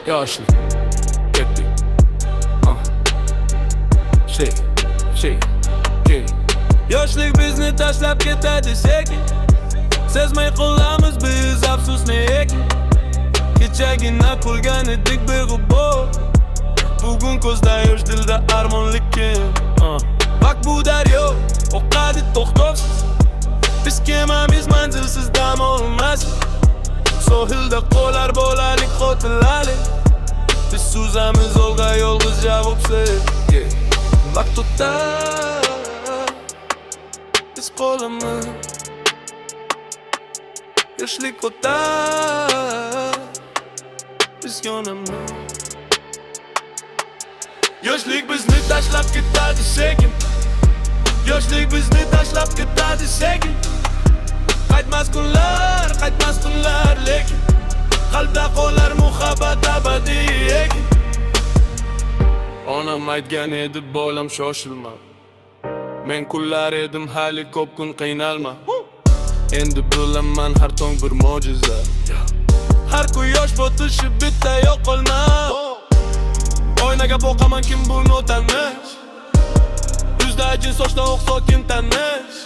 yoshlik ketdik. Yoshlik bizni tashlab ketadi sekin. Sezmay qolamiz biz afsusni ekin. Kechagina qilgan edik beg'ubor. Bugun ko'zda yosh, dilda armonlikim. Vaqt bu daryo, oqadi to'xtovsiz. Biz kemamiz manzilsiz dam olmas. Sohilda qolar bolalik xotirlari. Biz suzamiz olg'a yolg'iz javobsiz. Vaqt o'tar, biz qolamiz. Yoshlik o'tar, biz yonamiz. Yoshlik bizni tashlab ketadi sekin. Yoshlik bizni tashlab ketadi sekin. Qaytmas kunlar lekin qalbda qolar muhabbat abadiy ekin. Onam aytgan edi bolam shoshilma. Men kullar edim hali ko'p kun qiynalma. Endi bilaman har tong bir mo'jiza. Har quyosh botishi bitta yo'qolma. Oynaga boqaman kim bu notanish. Yuzda jin sochda oq sokin tanish.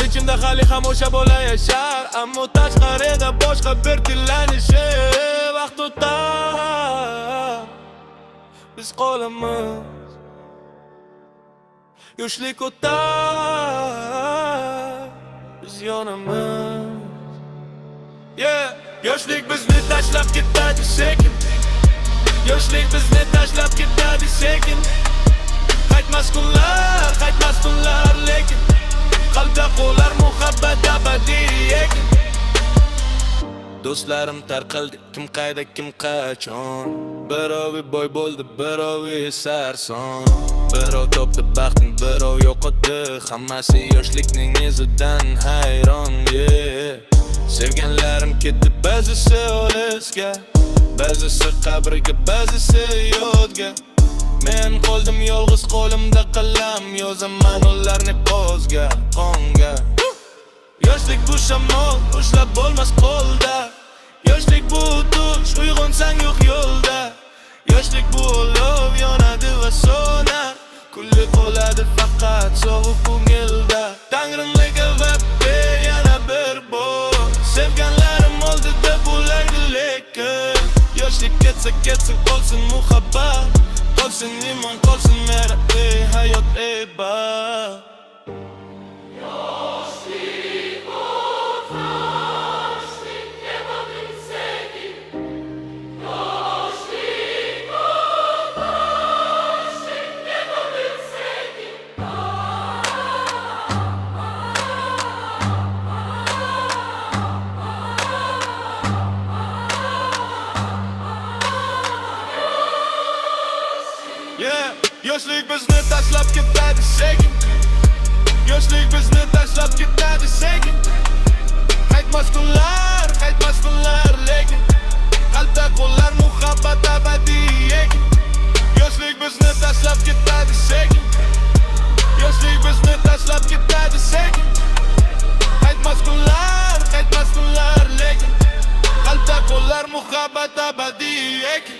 Ichimda hali ham o'sha bola yashar, ammo tashqarida boshqa bir tillanishi. Vaqt o'tar, biz qolamiz. Yoshlik o'tar, biz yonamiz. Yoshlik bizni tashlab ketadi sekin. Yoshlik bizni tashlab ketadi sekin. Qaytmas kunlar lekin qalbda qolar muhabbat abadiy ekin. Do'stlarim tarqaldi, kim qayda, kim qachon. Birovi boy bo'ldi, birovi sarson. Birov topdi baxtni, birov yo'qotdi. Hammasi yoshlikning izidan hayron. Sevganlarim ketdi, ba'zisi olisga, ba'zisi qabrga, ba'zisi yodga. Men qoldim yolg'iz, qo'limda qalam, yozaman ularni ko'zga, qonga. Yoshlik bu shamol, ushlab bo'lmas qo'lda. Yoshlik bu tush, uyg'onsang yo'q yo'lda. Yoshlik bu olov, yonadi va so'nar. Kulli qoladi faqat sovuq ko'ngilda. Tangrimga va'da yana bir bor. Sevganlarim oldida bo'lardi lekin. Yoshlik ketsa qolsin muhabbat. Qolsin iymon, qolsin mehrab, hayot bak. Yoshlik o'tar, yoshlikka sekin. Yoshlik o'tar, yoshlikka sekin. Yoshlik bizni tashlab ketadi sekin. Yoshlik bizni tashlab ketadi sekin. Qaytmas kunlar lekin qalbda qolar muhabbat abadiy ekin. Yoshlik bizni tashlab ketadi sekin. Yoshlik bizni tashlab ketadi sekin. Qaytmas kunlar lekin qalbda qolar muhabbat abadiy ekin.